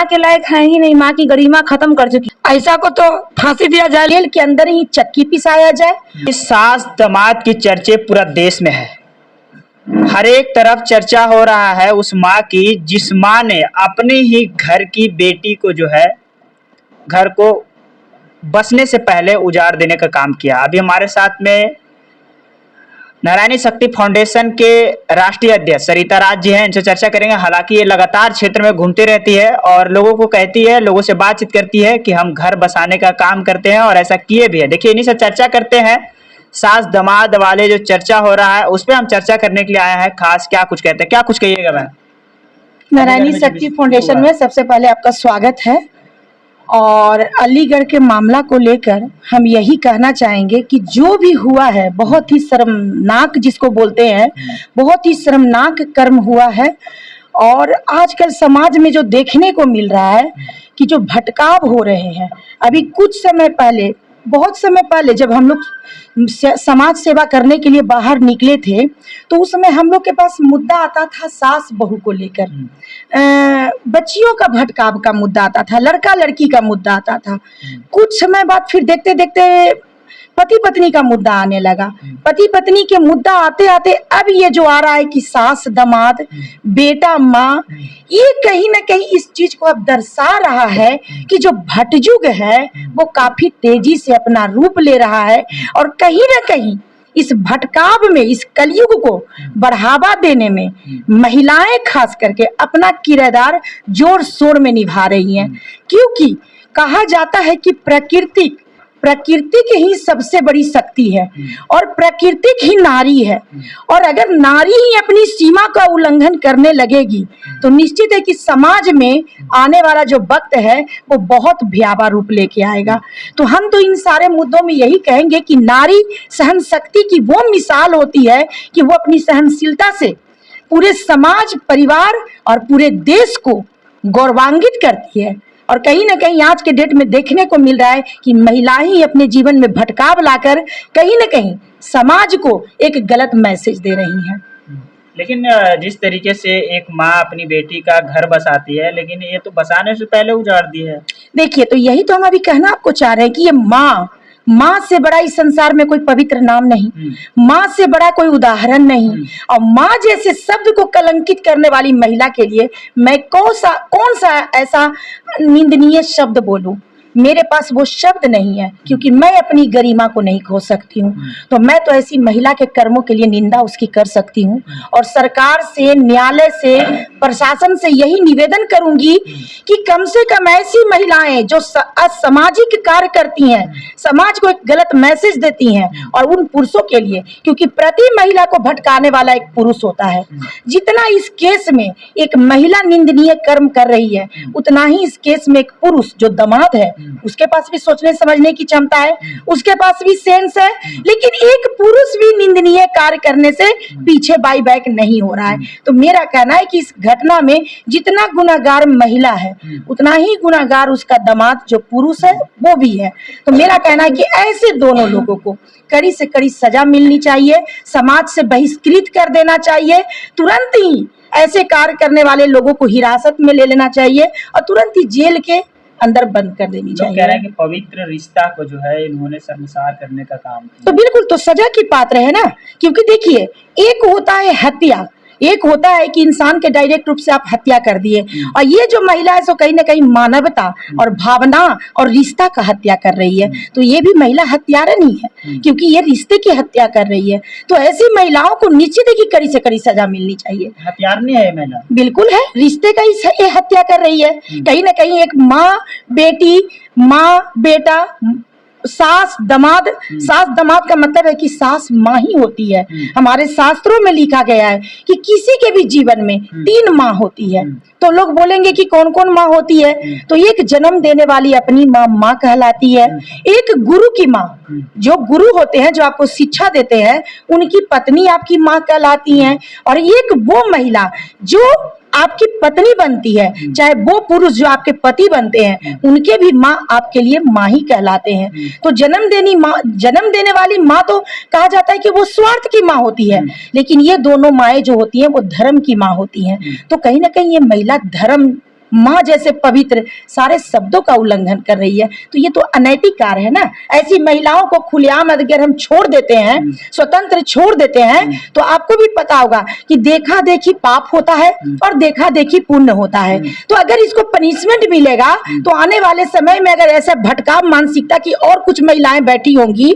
माँ के लायक है ही नहीं, माँ की गरिमा खत्म कर चुकी। ऐसा को तो फांसी दिया जाए, जेल के अंदर ही चक्की पिसाया जाए। इस सास दामाद की चर्चे पूरा देश में है, हर एक तरफ चर्चा हो रहा है उस माँ की जिस माँ ने अपने ही घर की बेटी को जो है घर को बसने से पहले उजाड़ देने का काम किया। अभी हमारे साथ में नारायणी शक्ति फाउंडेशन के राष्ट्रीय अध्यक्ष सरिता राज जी हैं, इनसे चर्चा करेंगे। हालांकि ये लगातार क्षेत्र में घूमती रहती है और लोगों को कहती है, लोगों से बातचीत करती है कि हम घर बसाने का काम करते हैं और ऐसा किए भी है। देखिए, इन्हीं से चर्चा करते हैं। सास दामाद वाले जो चर्चा हो रहा है उस पर हम चर्चा करने के लिए आए हैं। खास क्या कुछ कहते हैं, क्या कुछ कहिएगा मैम? नारायणी शक्ति फाउंडेशन में सबसे पहले आपका स्वागत है। और अलीगढ़ के मामला को लेकर हम यही कहना चाहेंगे कि जो भी हुआ है बहुत ही शर्मनाक, जिसको बोलते हैं बहुत ही शर्मनाक कर्म हुआ है। और आजकल समाज में जो देखने को मिल रहा है कि जो भटकाव हो रहे हैं, अभी कुछ समय पहले, बहुत समय पहले जब हम लोग समाज सेवा करने के लिए बाहर निकले थे तो उस समय हम लोग के पास मुद्दा आता था सास बहू को लेकर, बच्चियों का भटकाव का मुद्दा आता था, लड़का लड़की का मुद्दा आता था। कुछ समय बाद फिर देखते देखते पति पत्नी का मुद्दा आने लगा। पति पत्नी के मुद्दा आते आते अब ये जो आ रहा है कि सास दामाद, बेटा माँ, ये कहीं ना कहीं इस चीज को अब दर्शा रहा है कि जो भटयुग है वो काफी तेजी से अपना रूप ले रहा है। और कहीं ना कहीं इस भटकाव में, इस कलयुग को बढ़ावा देने में महिलाएं खास करके अपना किरदार जोर शोर में निभा रही हैं। क्योंकि कहा जाता है कि प्रकृति की ही सबसे बड़ी शक्ति है और प्रकृति ही नारी है। और अगर नारी ही अपनी सीमा का उल्लंघन करने लगेगी तो निश्चित है कि समाज में आने वाला जो वक्त है वो बहुत भयावह रूप लेके आएगा। तो हम तो इन सारे मुद्दों में यही कहेंगे कि नारी सहन शक्ति की वो मिसाल होती है कि वो अपनी सहनशीलता से पूरे समाज, परिवार और पूरे देश को गौरवान्वित करती है। और कहीं ना कहीं आज के डेट में देखने को मिल रहा है कि महिलाएं ही अपने जीवन में भटकाव लाकर कहीं ना कहीं समाज को एक गलत मैसेज दे रही हैं। लेकिन जिस तरीके से एक माँ अपनी बेटी का घर बसाती है, लेकिन ये तो बसाने से पहले उजाड़ दी है। देखिए, तो यही तो हम अभी कहना आपको चाह रहे हैं कि ये माँ से बड़ा इस संसार में कोई पवित्र नाम नहीं, माँ से बड़ा कोई उदाहरण नहीं। और माँ जैसे शब्द को कलंकित करने वाली महिला के लिए मैं कौन सा ऐसा निंदनीय शब्द बोलूं? मेरे पास वो शब्द नहीं है, क्योंकि मैं अपनी गरिमा को नहीं खो सकती हूँ। तो मैं तो ऐसी महिला के कर्मों के लिए निंदा उसकी कर सकती हूँ। और सरकार से, न्यायालय से, प्रशासन से यही निवेदन करूंगी कि कम से कम ऐसी महिलाएं जो असामाजिक कार्य करती हैं, समाज को एक गलत मैसेज देती हैं, और उन पुरुषों के लिए, क्योंकि प्रति महिला को भटकाने वाला एक पुरुष होता है। जितना इस केस में एक महिला निंदनीय कर्म कर रही है, उतना ही इस केस में एक पुरुष जो दामाद है उसके पास भी सोचने समझने की क्षमता है, उसके पास भी सेंस है। लेकिन एक पुरुष भी निंदनीय कार्य करने से पीछे बाई बैक नहीं हो रहा है। तो मेरा कहना है कि इस घटना में जितना गुनाहगार महिला है उतना ही गुनाहगार उसका दामाद जो पुरुष है वो भी है। तो मेरा कहना है कि ऐसे दोनों लोगों को कड़ी से कड़ी सजा मिलनी चाहिए, समाज से बहिष्कृत कर देना चाहिए, तुरंत ही ऐसे कार्य करने वाले लोगों को हिरासत में ले लेना चाहिए और तुरंत ही जेल के अंदर बंद कर देनी चाहिए। कह रहे हैं कि पवित्र रिश्ता को जो है इन्होंने शर्मसार करने का काम किया। तो बिल्कुल, तो सजा की पात्र है ना। क्योंकि देखिए, एक होता है हत्या, एक होता है कि इंसान के डायरेक्ट रूप से आप हत्या कर दिए, और ये जो महिला है सो कहीं ना कहीं मानवता और भावना और रिश्ता का हत्या कर रही है। तो ये भी महिला हत्यारा नहीं है, क्योंकि ये रिश्ते की हत्या कर रही है। तो ऐसी महिलाओं को निश्चित है कि कड़ी से कड़ी सजा मिलनी चाहिए। हत्यार नहीं है महिला, बिल्कुल है, रिश्ते का ही हत्या कर रही है। कहीं ना कहीं एक माँ बेटी, माँ बेटा, सास दामाद का मतलब है कि सास माँ ही होती है। हमारे शास्त्रों में लिखा गया है कि किसी के भी जीवन में 3 माँ होती है। तो लोग बोलेंगे कि कौन कौन माँ होती है, तो एक जन्म देने वाली अपनी माँ कहलाती है, एक गुरु की माँ, जो गुरु होते हैं जो आपको शिक्षा देते हैं उनकी पत्नी आपकी माँ कहलाती है, और एक वो महिला जो आपकी पत्नी बनती है, चाहे वो पुरुष जो आपके पति बनते हैं उनके भी माँ आपके लिए माँ ही कहलाते हैं। तो जन्म देने वाली माँ तो कहा जाता है कि वो स्वार्थ की माँ होती है, लेकिन ये दोनों माएँ जो होती हैं वो धर्म की माँ होती हैं। तो कहीं ना कहीं ये महिला धर्म माँ जैसे पवित्र सारे शब्दों का उल्लंघन कर रही है, तो ये तो अनैतिक कार्य है ना। ऐसी महिलाओं को खुलेआम अगर हम छोड़ देते हैं, स्वतंत्र छोड़ देते हैं, तो आपको भी पता होगा कि देखा देखी पाप होता है और देखा देखी पुण्य होता है। तो अगर इसको पनिशमेंट मिलेगा तो आने वाले समय में अगर ऐसा भटकाव मानसिकता की और कुछ महिलाएं बैठी होंगी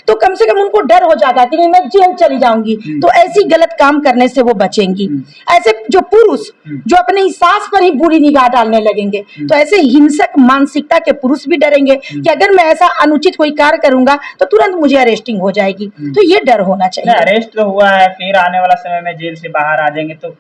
तो कम से कम उनको डर हो जाता है कि मैं जेल चली जाऊंगी, तो ऐसी गलत काम करने से वो बचेंगी। ऐसे जो पुरुष जो अपनी सास पर ही बुरी निगाह डालने लगेंगे, तो ऐसे हिंसक मानसिकता के पुरुष भी डरेंगे कि अगर मैं ऐसा अनुचित कोई कार्य करूंगा तो तुरंत मुझे अरेस्टिंग हो जाएगी। तो ये डर होना चाहिए। अरेस्ट तो हुआ है, फिर आने वाला समय में जेल से बाहर आ जाएंगे, तो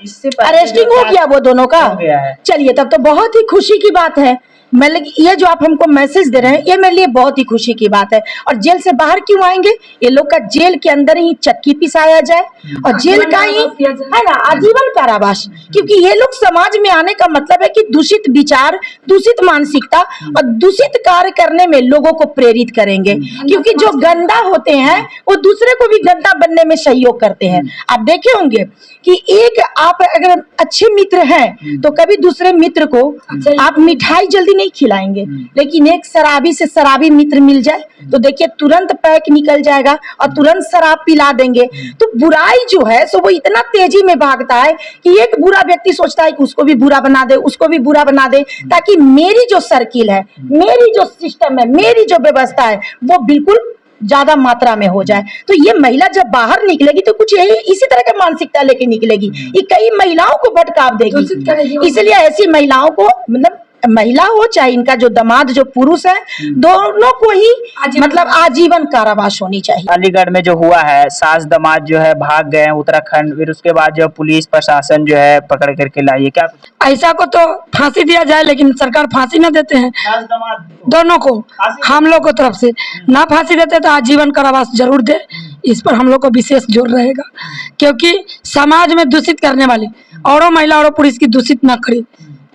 इससे अरेस्टिंग हो गया वो दोनों का, हो गया है। चलिए तब तो बहुत ही खुशी की बात है। मतलब ये जो आप हमको मैसेज दे रहे हैं ये मेरे लिए बहुत ही खुशी की बात है। और जेल से बाहर क्यों आएंगे? ये लोग का जेल के अंदर ही चक्की पिसाया जाए और जेल का ही है ना आजीवन कारावास, क्योंकि ये लोग समाज में आने का मतलब है कि दूषित विचार, दूषित मानसिकता और दूषित कार्य करने में लोगों को प्रेरित करेंगे, क्योंकि जो गंदा होते हैं वो दूसरे को भी गंदा बनने में सहयोग करते हैं। आप देखे होंगे कि एक आप अगर अच्छे मित्र हैं तो कभी दूसरे मित्र को आप मिठाई जल्दी नहीं खिलाएंगे, लेकिन एक शराबी से शराबी मित्र मिल जाए तो देखिए तुरंत पैक निकल जाएगा और तुरंत शराब पिला देंगे। तो बुराई जो है सो वो इतना तेजी में भागता है कि एक बुरा व्यक्ति सोचता है कि उसको भी बुरा बना दे, उसको भी बुरा बना दे, ताकि मेरी जो सर्किल है, मेरी जो सिस्टम है, मेरी जो व्यवस्था है वो बिल्कुल ज्यादा मात्रा में हो जाए। तो ये महिला जब बाहर निकलेगी तो कुछ यही इसी तरह की मानसिकता लेके निकलेगी, ये कई महिलाओं को भटकाव देगी। इसलिए ऐसी महिलाओं को मतलब महिला हो चाहे इनका जो दामाद जो पुरुष है, दोनों को ही मतलब आजीवन कारावास होनी चाहिए। अलीगढ़ में जो हुआ है, सास दामाद जो है भाग गए उत्तराखंड, फिर उसके बाद जो पुलिस प्रशासन जो है पकड़ करके लाई है, क्या ऐसा को तो फांसी दिया जाए, लेकिन सरकार फांसी न देते हैं सास दामाद दोनों को। हम लोग को तरफ से ना फांसी देते तो आजीवन कारावास जरूर दे। इस पर हम लोग को विशेष जोर रहेगा, क्योंकि समाज में दूषित करने वाले औरों महिला और पुरुष की दूषित ना करे,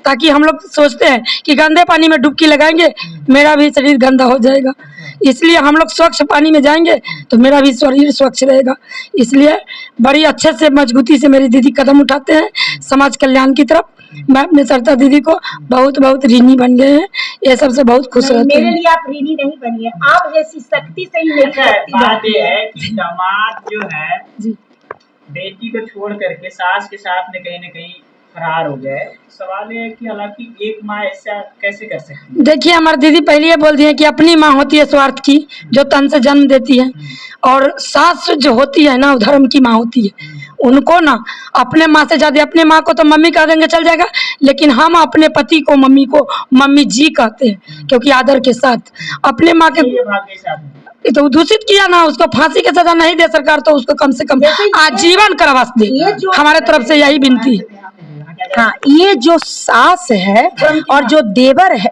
ताकि हम लोग सोचते हैं कि गंदे पानी में डुबकी लगाएंगे मेरा भी शरीर गंदा हो जाएगा, इसलिए हम लोग स्वच्छ पानी में जाएंगे तो मेरा भी शरीर स्वच्छ रहेगा। इसलिए बड़ी अच्छे से मजबूती से मेरी दीदी कदम उठाते हैं समाज कल्याण की तरफ। मैं अपने सरिता दीदी को बहुत बहुत ऋणी बन गए हैं, ये सबसे बहुत खुश रहते हैं। मेरे लिए आप ऋणी नहीं बनिए, आप जैसी शक्ति से ही मेरी शक्ति बात ये है कि दामाद जो है बेटी को छोड़ करके सास के साथ में कहीं न कहीं फरार हो गए। सवाल ये है कि हालांकि एक माँ ऐसा कैसे कर सकती है? देखिए हमारी दीदी पहले ये बोलती है कि अपनी माँ होती है स्वार्थ की, जो तन से जन्म देती है, और सास जो होती है ना धर्म की माँ होती है। उनको ना अपने माँ से ज्यादा, अपने माँ को तो मम्मी कह देंगे चल जाएगा, लेकिन हम अपने पति को मम्मी जी कहते हैं, क्योंकि आदर के साथ अपने माँ के। तो दूषित किया ना, उसको फांसी की सजा नहीं दे सरकार तो उसको कम से कम आजीवन कारावास दे। हमारे तरफ से यही विनती है। हाँ, ये जो सास है और जो देवर है,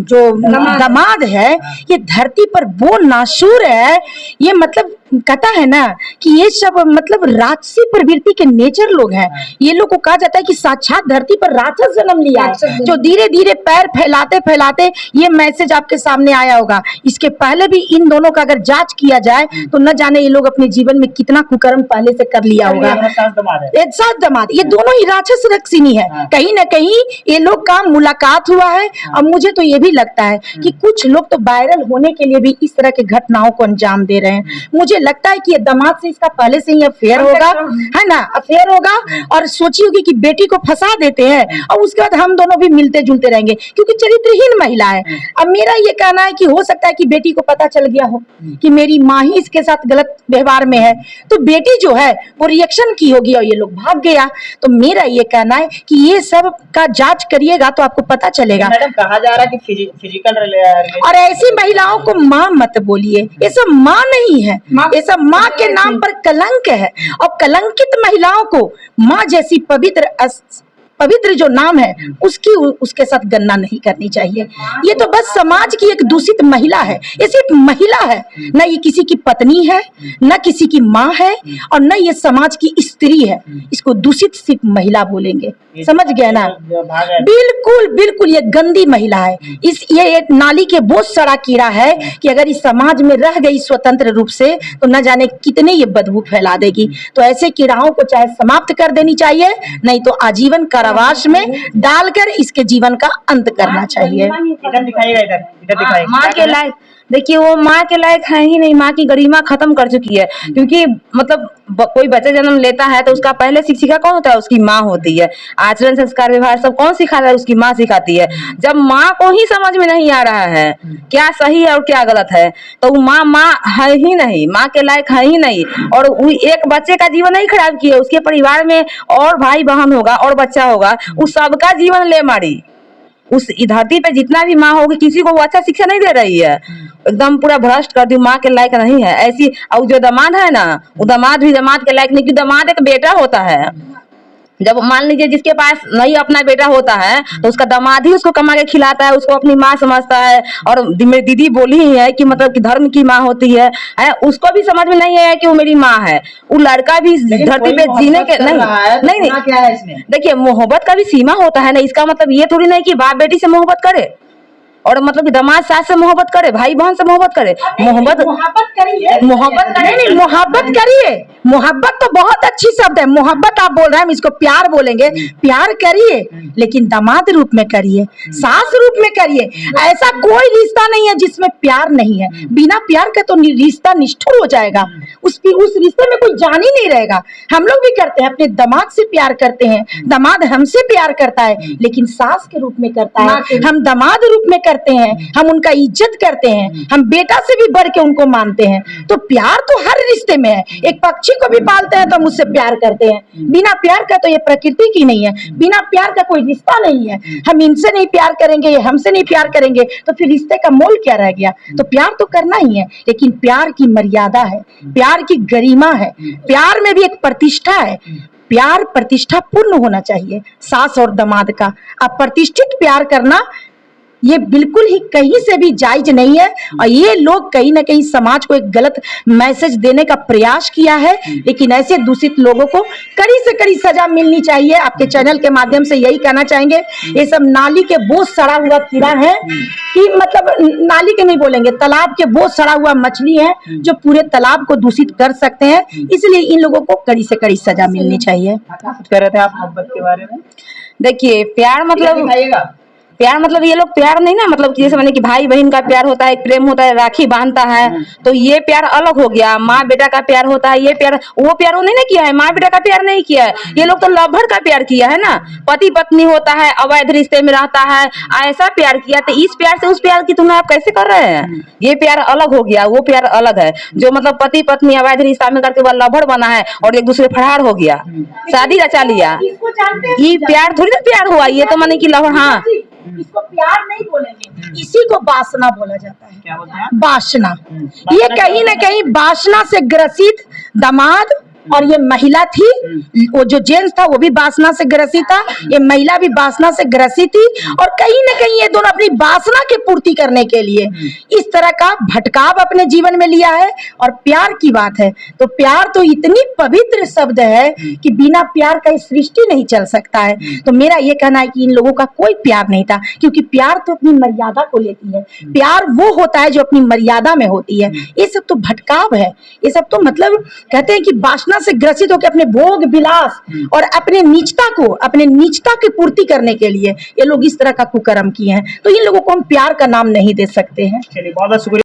जो दामाद है, ये धरती पर वो नासूर है। ये मतलब कहता है ना कि ये सब मतलब राक्षसी प्रवृत्ति के नेचर लोग हैं। ये लोग को कहा जाता है कि साक्षात धरती पर राक्षस जन्म लिया है, जो धीरे धीरे पैर फैलाते फैलाते ये मैसेज आपके सामने आया होगा। इसके पहले भी इन दोनों का अगर जांच किया जाए तो न जाने ये लोग अपने जीवन में कितना कुकर्म पहले से कर लिया होगा। एक साथ दामाद, ये दोनों ही राक्षस रक्षिणी है। कहीं ना कहीं ये लोग का मुलाकात हुआ है, और मुझे तो ये भी लगता है कि कुछ लोग तो वायरल होने के लिए भी इस तरह के घटनाओं को अंजाम दे रहे हैं। मुझे लगता है कि ये दामाद से इसका पहले से ही अफेयर होगा, है ना, अफेयर होगा, और सोची होगी कि बेटी को फंसा देते हैं और उसके बाद हम दोनों भी मिलते जुलते रहेंगे, क्योंकि चरित्रहीन महिला है। अब मेरा ये कहना है कि हो सकता है कि बेटी को पता चल गया हो कि मेरी माँ ही इसके साथ गलत व्यवहार में है, तो बेटी जो है वो रिएक्शन की होगी और ये लोग भाग गया। तो मेरा ये कहना है कि ये सब का जांच करिएगा तो आपको पता चलेगा। मैडम कहा जा रहा है कि फिजिकल और ऐसी महिलाओं को माँ मत बोलिए, ये सब माँ नहीं है, ये सब माँ के नाम पर कलंक है। और कलंकित महिलाओं को माँ जैसी पवित्र जो नाम है उसके साथ गणना नहीं करनी चाहिए। ये तो बस समाज की एक दूषित महिला है, ये सिर्फ महिला है, न ये किसी की पत्नी है, न किसी की माँ है, और न ये समाज की स्त्री है। इसको दूषित सिर्फ महिला बोलेंगे, समझ गया ना? बिल्कुल बिल्कुल ये गंदी महिला है। ये एक नाली के बोझ सड़ा कीड़ा है कि अगर इस समाज में रह गई स्वतंत्र रूप से तो न जाने कितने ये बदबू फैला देगी। तो ऐसे कीड़ाओं को चाहे समाप्त कर देनी चाहिए, नहीं तो आजीवन कारावास में डालकर इसके जीवन का अंत करना चाहिए। इधर दिखाइएगा, इधर दिखाइएगा। माँ के लायक, देखिए वो माँ के लायक है ही नहीं, माँ की गरिमा खत्म कर चुकी है। क्योंकि मतलब कोई बच्चा जन्म लेता है तो उसका पहले शिक्षिका कौन होता है? उसकी माँ होती है। आचरण, संस्कार, व्यवहार सब कौन सिखाता है? उसकी माँ सिखाती है। जब माँ को ही समझ में नहीं आ रहा है क्या सही है और क्या गलत है, तो वो माँ है ही नहीं, माँ के लायक है ही नहीं। और वो एक बच्चे का जीवन नहीं खराब किया, उसके परिवार में और भाई बहन होगा और बच्चा होगा, उस सबका जीवन ले मारी। उस धरती पे जितना भी माँ होगी किसी को वो अच्छा शिक्षा नहीं दे रही है, एकदम पूरा भ्रष्ट कर दी, माँ के लायक नहीं है ऐसी। और जो दामाद है ना, वो दामाद भी दामाद के लायक नहीं, क्योंकि दामाद एक बेटा होता है। जब मान लीजिए जिसके पास नहीं अपना बेटा होता है तो उसका दामाद ही उसको कमा के खिलाता है, उसको अपनी माँ समझता है। और मेरी दीदी बोली ही है कि मतलब कि धर्म की माँ होती है, उसको भी समझ में नहीं है कि वो मेरी माँ है। वो लड़का भी धरती पे जीने के नहीं क्या है इसमें? देखिए मोहब्बत का भी सीमा होता है ना, इसका मतलब ये थोड़ी नहीं कि बाप बेटी से मोहब्बत करे और मतलब कि दामाद सास से मोहब्बत करे, भाई बहन से मोहब्बत करे। मोहब्बत करिए, नहीं मोहब्बत करिए। मोहब्बत तो बहुत अच्छी शब्द है, मोहब्बत आप बोल रहे हैं, हम इसको प्यार बोलेंगे। प्यार करिए लेकिन दामाद रूप में करिए, सास रूप में करिए। ऐसा कोई रिश्ता नहीं है जिसमें प्यार नहीं है। बिना प्यार के तो रिश्ता निष्ठुर हो जाएगा, उस रिश्ते में कोई जान ही नहीं रहेगा। हम लोग भी करते हैं, अपने दामाद से प्यार करते हैं, दामाद हमसे प्यार करता है लेकिन सास के रूप में करता है। हम दामाद रूप में करते हैं, हम उनका इज्जत करते हैं, हम बेटा से भी बढ़ के उनको मानते हैं। तो प्यार तो हर रिश्ते में है। एक पक्षी को भी पालते हैं तो हम उससे प्यार करते हैं। बिना प्यार का तो ये प्रकृति की नहीं है, बिना प्यार का कोई रिश्ता नहीं है। हम इनसे नहीं प्यार करेंगे, ये हमसे नहीं प्यार करेंगे तो फिर रिश्ते का मोल क्या रह गया? तो प्यार तो करना ही है, लेकिन प्यार की मर्यादा है, प्यार की गरिमा है, प्यार में भी एक प्रतिष्ठा है। प्यार प्रतिष्ठा पूर्ण होना चाहिए सास और दामाद का। अब प्रतिष्ठित प्यार करना ये बिल्कुल ही कहीं से भी जायज नहीं है। और ये लोग कहीं ना कहीं समाज को एक गलत मैसेज देने का प्रयास किया है, लेकिन ऐसे दूषित लोगों को कड़ी से कड़ी सजा मिलनी चाहिए। आपके चैनल के माध्यम से यही कहना चाहेंगे, ये सब नाली के बोझ सड़ा हुआ कीड़ा है कि मतलब नाली के नहीं बोलेंगे, तालाब के बोझ सड़ा हुआ मछली है जो पूरे तालाब को दूषित कर सकते हैं। इसलिए इन लोगों को कड़ी से कड़ी सजा मिलनी चाहिए। कुछ कह रहे थे आप मोहब्बत के बारे में? देखिए प्यार मतलब प्यार मतलब ये लोग प्यार नहीं ना, मतलब जैसे मैंने कि भाई बहन का प्यार होता है, एक प्रेम होता है, राखी बांधता है, तो ये प्यार अलग हो गया। माँ बेटा का प्यार होता है, ये प्यार वो प्यार उन्होंने किया है, माँ बेटा का प्यार नहीं किया है। ये लोग तो लवभर का प्यार किया है ना, पति पत्नी होता है, अवैध रिश्ते में रहता है, ऐसा प्यार किया। तो इस प्यार से उस प्यार की तुलना आप कैसे कर रहे हैं? ये प्यार अलग हो गया, वो प्यार अलग है। जो मतलब पति पत्नी अवैध रिश्ता में करके वह लवभर बना है और एक दूसरे फरार हो गया, शादी रचा लिया, ये प्यार थोड़ी ना प्यार हुआ। ये तो माने कि लवभर, हाँ इसको प्यार नहीं बोलेंगे, इसी को वासना बोला जाता है। क्या बोलते हैं? वासना। ये कहीं ना कहीं वासना से ग्रसित दामाद और ये महिला थी, वो जो जेंट्स था वो भी वासना से ग्रसित था, ये महिला भी वासना से ग्रसित थी। और कहीं ना कहीं ये दोनों अपनी वासना की पूर्ति करने के लिए इस तरह का भटकाव अपने जीवन में लिया है। और प्यार की बात है तो प्यार तो इतनी पवित्र शब्द है कि बिना प्यार का सृष्टि नहीं चल सकता है। तो मेरा ये कहना है कि इन लोगों का कोई प्यार नहीं था, क्योंकि प्यार तो अपनी मर्यादा को लेती है। प्यार वो होता है जो अपनी मर्यादा में होती है। ये सब तो भटकाव है, ये सब तो मतलब कहते हैं कि वासना से ग्रसित होकर अपने भोग विलास और अपने नीचता की पूर्ति करने के लिए ये लोग इस तरह का कुकर्म किए हैं। तो इन लोगों को हम प्यार का नाम नहीं दे सकते हैं। चलिए, बहुत बहुत शुक्रिया।